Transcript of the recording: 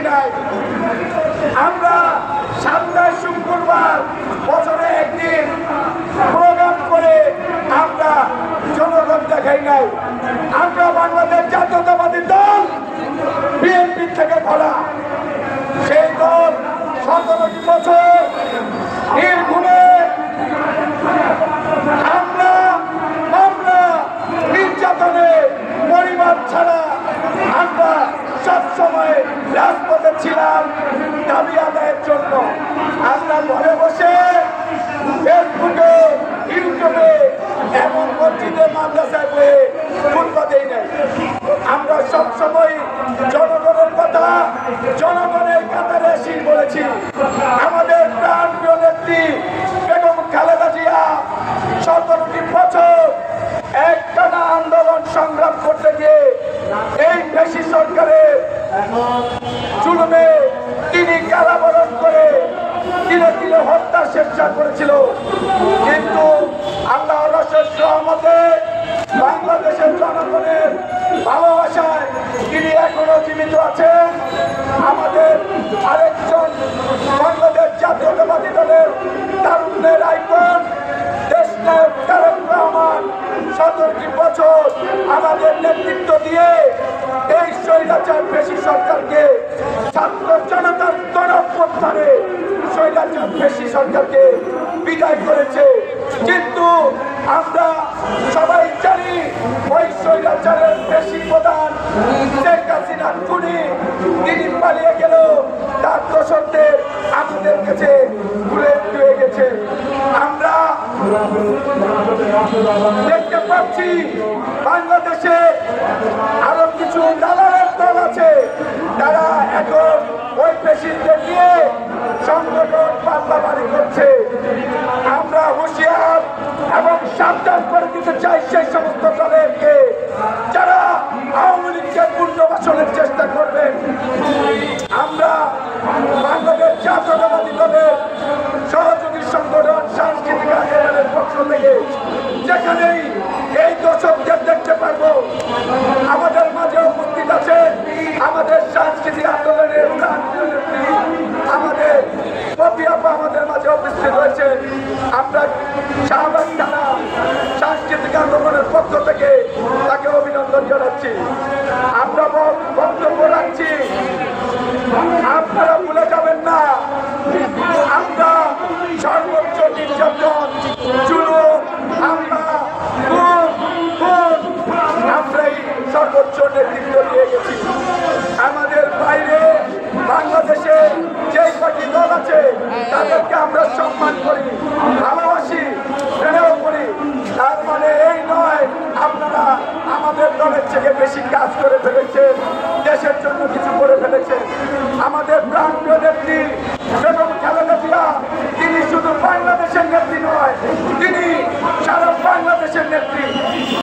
নাই। আমরা সামনের শুক্রবার বছরে একদিন প্রোগ্রাম করে আমরা জনগণ দেখাই নাই। আমরা বাংলাদেশ জাতীয়তাবাদী দল বিএনপি থেকে খোলা সেই দল 17টি বছর নির্ঘুমে হামলা মামলা নির্যাতনে পরিবার ছাড়া আমরা সবসময় রাজপথে ছিলাম দাবি আদায়ের জন্য। আমরা ঘরে বসে ফেসবুকে ইউটিউবে এবং মসজিদে মাদ্রাসায় বয়ে খুতবা দেই নাই। আমরা সবসময় জনগণের কথা জনগণের কাতারে এসে বলেছি। আমাদের প্রাণপ্রিয় নেত্রী বেগম খালেদা জিয়া 17টি বছর একটানা আন্দোলন সংগ্রাম করতে গিয়ে এই ফ্যাসিস্ট সরকারের জুলুমে তিনি কারাবরণ করে তিলে তিলে হত্যার চেষ্টা করেছিল। কিন্তু আল্লাহর অশেষ রহমতে বাংলাদেশের জনগণের ভালোবাসায় তিনি এখনো জীবিত আছেন। আমাদের আরেকজন বাংলাদেশ জাতীয়তাবাদী দলের তারুণ্যের আইকন দেশনায়ক তারেক রহমান 17টি বছর আমাদের নেতৃত্ব দিয়ে এই স্বৈরাচার ফ্যাসিস্ট সরকারকে ছাত্র জনতার গণঅভ্যুত্থানে স্বৈরাচার ফ্যাসিস্ট সরকারকে বিদায় করেছে। কিন্তু আমরা সবাই জানি ওই স্বৈরাচারের ফ্যাসিস্ট প্রধান শেখ হাসিনা খুনি তিনি পালিয়ে গেল, তার দোষরদের আমাদের কাছে ভুলে দিয়ে গেছে। আমরা দেখতে পাচ্ছি বাংলাদেশে আরো কিছু দালালের দল আছে, তারা এখন ওই ফ্যাসিস্টদের নিয়ে সংগঠন পাল্লাবাড়ি করছে। আমরা হুঁশিয়ার এবং সাবধান করে দিতে চাই সেই সমস্ত দলেরকে যারা আওয়ামী লীগকে পুনর্বাসনের চেষ্টা করবেন। আমরা বাংলাদেশ জাতীয়তাবাদী দলের সহযোগী সংগঠন সাংস্কৃতিক আন্দোলনের পক্ষ থেকে যেখানেই এই দর্শকদের দেখতে পারবো আমাদের মাঝে উপস্থিত আছে আমাদের সাংস্কৃতিক আন্দোলনের আমাদের পপিয়াপা আমাদের মাঝে উপস্থিত হয়েছে। আমরা শাহবাগ থানা সাংস্কৃতিক আন্দোলনের পক্ষ থেকে তাকে অভিনন্দন জানাচ্ছি। আমরা বক্তব্য রাখছি, আপনারা ভুলে যাবেন না আমরা সর্বোচ্চ নির্যাতন জুলুম হামলা আমরাই সর্বোচ্চ নেতৃত্ব দিয়ে গেছি। আমাদের বাইরে বাংলাদেশে যে কটি দল আছে তাদেরকে আমরা সম্মান করি, ভালোবাসি, স্নেহ করি। তার মানে এই নয় আপনারা আমাদের দলের থেকে বেশি কাজ করে ফেলেছেন, দেশের জন্য কিছু করে ফেলেছেন। আমাদের প্রাণপ্রিয় নেত্রী